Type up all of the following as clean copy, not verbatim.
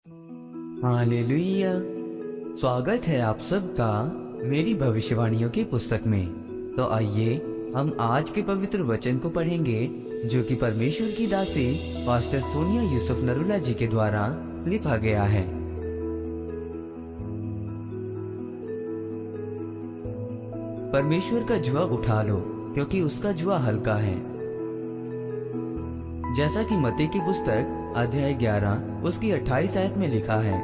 Hallelujah. स्वागत है आप सबका मेरी भविष्यवाणियों की पुस्तक में। तो आइए हम आज के पवित्र वचन को पढ़ेंगे जो कि परमेश्वर की दासी पास्टर सोनिया यूसुफ नरूला जी के द्वारा लिखा गया है। परमेश्वर का जुआ उठा लो क्योंकि उसका जुआ हल्का है। जैसा कि मत्ती की पुस्तक अध्याय 11 उसकी 28 आयत में लिखा है,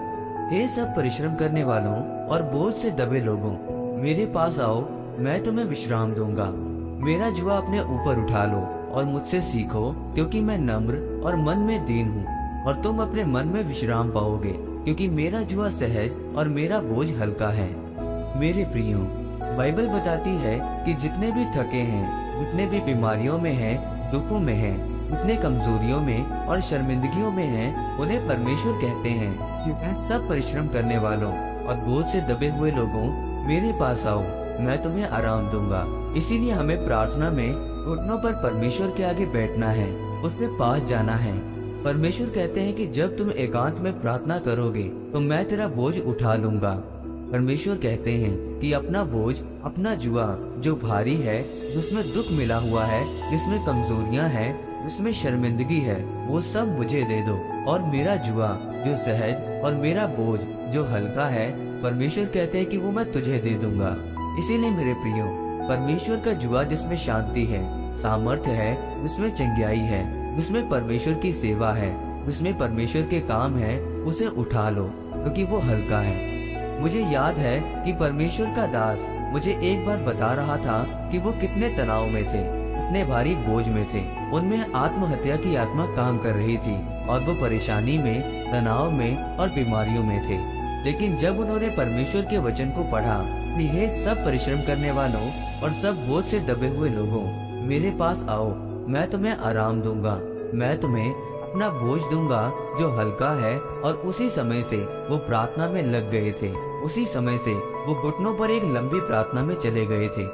हे सब परिश्रम करने वालों और बोझ से दबे लोगों, मेरे पास आओ, मैं तुम्हें विश्राम दूंगा। मेरा जुआ अपने ऊपर उठा लो और मुझसे सीखो, क्योंकि मैं नम्र और मन में दीन हूँ, और तुम अपने मन में विश्राम पाओगे, क्योंकि मेरा जुआ सहज और मेरा बोझ हल्का है। मेरे प्रियो, बाइबल बताती है कि जितने भी थके हैं, जितने भी बीमारियों में हैं, दुखों में हैं, जितने कमजोरियों में और शर्मिंदगियों में हैं, उन्हें परमेश्वर कहते हैं कि मैं सब परिश्रम करने वालों और बोझ से दबे हुए लोगों, मेरे पास आओ, मैं तुम्हें आराम दूंगा। इसीलिए हमें प्रार्थना में घुटनों पर परमेश्वर के आगे बैठना है, उसके पास जाना है। परमेश्वर कहते हैं कि जब तुम एकांत में प्रार्थना करोगे तो मैं तेरा बोझ उठा लूंगा। परमेश्वर कहते हैं कि अपना बोझ, अपना जुआ जो भारी है, जिसमें दुख मिला हुआ है, जिसमें कमजोरियां हैं, जिसमें शर्मिंदगी है, वो सब मुझे दे दो, और मेरा जुआ जो सहज और मेरा बोझ जो हल्का है, परमेश्वर कहते हैं कि वो मैं तुझे दे दूंगा। इसीलिए मेरे प्रियो, परमेश्वर का जुआ जिसमें शांति है, सामर्थ्य है, जिसमें चंगियाई है, जिसमें परमेश्वर की सेवा है, जिसमें परमेश्वर के काम है, उसे उठा लो क्योंकि वो हल्का है। मुझे याद है कि परमेश्वर का दास मुझे एक बार बता रहा था कि वो कितने तनाव में थे, कितने भारी बोझ में थे। उनमें आत्महत्या की आत्मा काम कर रही थी और वो परेशानी में, तनाव में और बीमारियों में थे। लेकिन जब उन्होंने परमेश्वर के वचन को पढ़ा कि हे सब परिश्रम करने वालों और सब बोझ से दबे हुए लोगों, मेरे पास आओ, मैं तुम्हें आराम दूंगा, मैं तुम्हें अपना बोझ दूंगा जो हल्का है, और उसी समय से वो प्रार्थना में लग गए थे। उसी समय से वो घुटनों पर एक लंबी प्रार्थना में चले गए थे।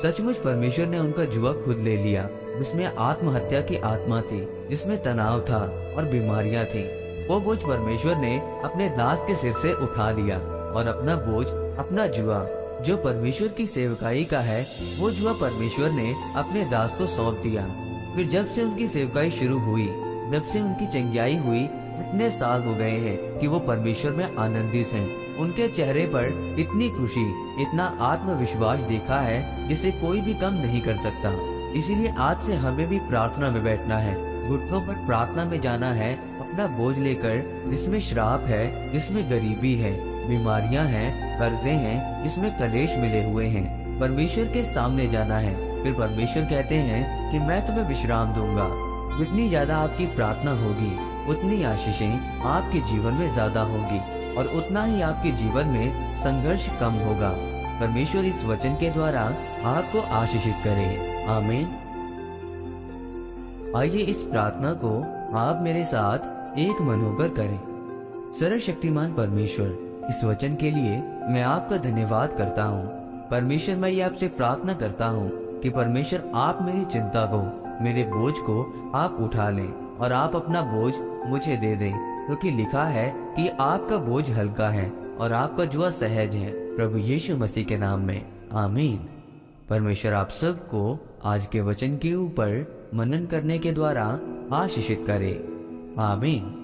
सचमुच परमेश्वर ने उनका जुआ खुद ले लिया, जिसमें आत्महत्या की आत्मा थी, जिसमें तनाव था और बीमारियां थी। वो बोझ परमेश्वर ने अपने दास के सिर से उठा लिया, और अपना बोझ, अपना जुआ जो परमेश्वर की सेवकाई का है, वो जुआ परमेश्वर ने अपने दास को सौंप दिया। फिर जब से उनकी सेवकाई शुरू हुई, जब से उनकी चंगियाई हुई, इतने साल हो गए हैं कि वो परमेश्वर में आनंदित हैं। उनके चेहरे पर इतनी खुशी, इतना आत्मविश्वास देखा है जिसे कोई भी कम नहीं कर सकता। इसीलिए आज से हमें भी प्रार्थना में बैठना है, घुटनों पर प्रार्थना में जाना है, अपना बोझ लेकर, जिसमें श्राप है, जिसमें गरीबी है, बीमारियां हैं, कर्जे हैं, जिसमें कलेश मिले हुए हैं, परमेश्वर के सामने जाना है। फिर परमेश्वर कहते हैं कि मैं तुम्हें विश्राम दूंगा। जितनी ज्यादा आपकी प्रार्थना होगी, उतनी आशीषें आपके जीवन में ज्यादा होगी, और उतना ही आपके जीवन में संघर्ष कम होगा। परमेश्वर इस वचन के द्वारा आपको आशीषित करे। आमीन। आइए इस प्रार्थना को आप मेरे साथ एक मन होकर करें। सर्वशक्तिमान परमेश्वर, इस वचन के लिए मैं आपका धन्यवाद करता हूँ। परमेश्वर, मैं ये आपसे प्रार्थना करता हूँ कि परमेश्वर आप मेरी चिंता को, मेरे बोझ को आप उठा लें, और आप अपना बोझ मुझे दे दें, क्योंकि लिखा है कि आपका बोझ हल्का है और आपका जुआ सहज है। प्रभु यीशु मसीह के नाम में आमीन। परमेश्वर आप सबको आज के वचन के ऊपर मनन करने के द्वारा आशीषित करे। आमीन।